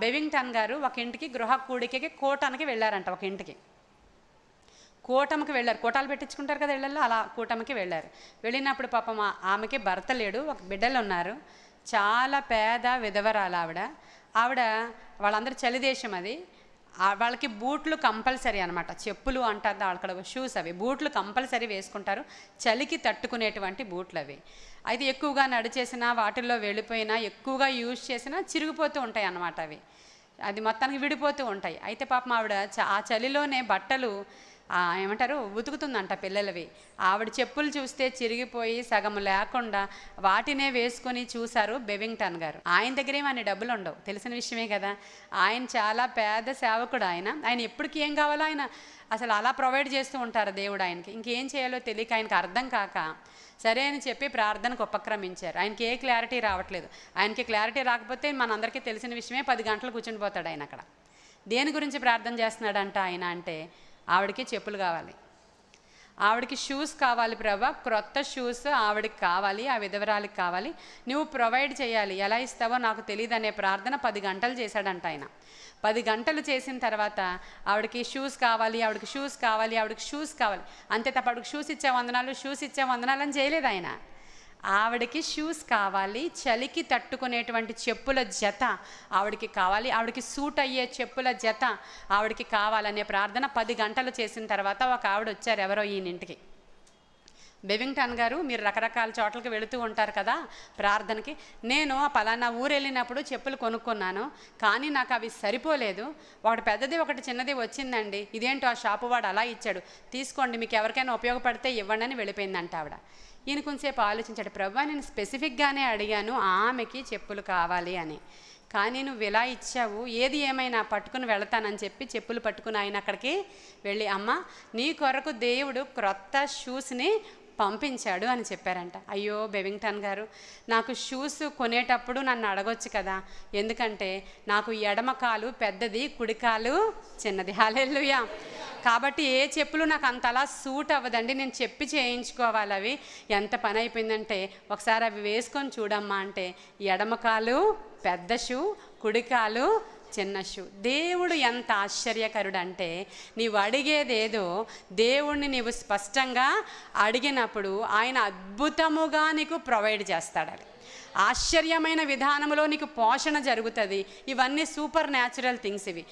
Bevington గారు ఒక ఇంటికి గృహ కూడికకి కూటానికి వెళ్ళారంట. ఒక ఇంటికి కూటమికి వెళ్ళారు. కూటాలు పెట్టించుకుంటారు కదా ఇళ్ళల్లో, అలా కూటమికి వెళ్ళారు. వెళ్ళినప్పుడు పాపం ఆమెకి భర్త లేడు, ఒక బిడ్డలు ఉన్నారు. చాలా పేద విధవరాలు ఆవిడ. వాళ్ళందరూ చలిదేశం అది. వాళ్ళకి బూట్లు కంపల్సరీ అనమాట. చెప్పులు అంటారు అక్కడ, షూస్ అవి. బూట్లు కంపల్సరీ వేసుకుంటారు, చలికి తట్టుకునేటువంటి బూట్లు అవి. అయితే ఎక్కువగా నడిచేసినా, వాటిల్లో వెళ్ళిపోయినా, ఎక్కువగా యూజ్ చేసినా చిరిగిపోతూ ఉంటాయి అన్నమాట అవి. అది మొత్తానికి విడిపోతూ ఉంటాయి. అయితే పాపం ఆవిడ ఆ చలిలోనే బట్టలు ఏమంటారు ఉతుకుతుందంట పిల్లలవి. ఆవిడ చెప్పులు చూస్తే చిరిగిపోయి సగం లేకుండా వాటినే వేసుకొని చూశారు బెవింగ్టన్ గారు. ఆయన దగ్గర ఏమని డబ్బులు ఉండవు, తెలిసిన విషయమే కదా. ఆయన చాలా పేద సేవకుడు. ఆయన ఎప్పటికి ఏం కావాలో ఆయన అసలు అలా ప్రొవైడ్ చేస్తూ ఉంటారు దేవుడు ఆయనకి. ఇంకేం చేయాలో తెలియక, ఆయనకి అర్థం కాక సరే అని చెప్పి ప్రార్థనకు ఉపక్రమించారు. ఆయనకి ఏ క్లారిటీ రావట్లేదు. ఆయనకి క్లారిటీ రాకపోతే మనందరికీ తెలిసిన విషయమే, 10 గంటలు కూర్చుని పోతాడు ఆయన అక్కడ. దేని గురించి ప్రార్థన చేస్తున్నాడంట ఆయన అంటే, ఆవిడకి చెప్పులు కావాలి, ఆవిడకి షూస్ కావాలి ప్రభా, క్రొత్త షూస్ ఆవిడకి కావాలి, ఆ విధవరాలికి కావాలి, నువ్వు ప్రొవైడ్ చేయాలి, ఎలా ఇస్తావో నాకు తెలియదు అనే ప్రార్థన 10 గంటలు చేశాడంట ఆయన. 10 గంటలు చేసిన తర్వాత ఆవిడకి షూస్ కావాలి, ఆవిడకి షూస్ కావాలి, ఆవిడకి షూస్ కావాలి అంతే తప్ప ఆవిడకి షూస్ ఇచ్చే వందనాలు అని చేయలేదు ఆయన. ఆవిడకి షూస్ కావాలి, చలికి తట్టుకునేటువంటి చెప్పుల జత ఆవిడకి కావాలి, ఆవిడకి సూట్ అయ్యే చెప్పుల జత ఆవిడకి కావాలనే ప్రార్థన 10 గంటలు చేసిన తర్వాత ఒక ఆవిడ వచ్చారు, ఎవరో ఈయనింటికి. బెవింగ్టన్ గారు, మీరు రకరకాల చోట్లకి వెళుతూ ఉంటారు కదా ప్రార్థనకి, నేను పలానా ఊరు వెళ్ళినప్పుడు చెప్పులు కొనుక్కున్నాను, కానీ నాకు అవి సరిపోలేదు, ఒకటి పెద్దది ఒకటి చిన్నది వచ్చిందండి, ఇదేంటో ఆ షాపు వాడు అలా ఇచ్చాడు, తీసుకోండి మీకు ఎవరికైనా ఉపయోగపడితే ఇవ్వండి అని వెళ్ళిపోయిందంట ఆవిడ. ఈయన కొంచెంసేపు ఆలోచించాడు, ప్రభా నేను స్పెసిఫిక్గానే అడిగాను ఆమెకి చెప్పులు కావాలి అని, కానీ నువ్వు ఇలా ఇచ్చావు, ఏది ఏమైనా పట్టుకుని వెళతానని చెప్పి చెప్పులు పట్టుకుని ఆయన అక్కడికి వెళ్ళి, అమ్మ నీ కొరకు దేవుడు క్రొత్త షూస్ని పంపించాడు అని చెప్పారంట. అయ్యో బెవింగ్టన్ గారు, నాకు షూస్ కొనేటప్పుడు నన్ను అడగొచ్చు కదా, ఎందుకంటే నాకు ఎడమ కాలు పెద్దది, కుడికాలు చిన్నది. హల్లెలూయా. కాబట్టి ఏ చెప్పులు నాకు అంతలా సూట్ అవ్వదండి, నేను చెప్పి చేయించుకోవాలి అవి. ఎంత పని అయిపోయిందంటే, ఒకసారి అవి వేసుకొని చూడమ్మా అంటే, ఎడమకాలు పెద్ద షూ, కుడికాలు చిన్న షూ. దేవుడు ఎంత ఆశ్చర్యకరుడు అంటే, నీవు అడిగేదేదో దేవుణ్ణి నీవు స్పష్టంగా అడిగినప్పుడు ఆయన అద్భుతముగా నీకు ప్రొవైడ్ చేస్తాడని, ఆశ్చర్యమైన విధానంలో నీకు పోషణ జరుగుతుంది. ఇవన్నీ సూపర్ న్యాచురల్ థింగ్స్ ఇవి.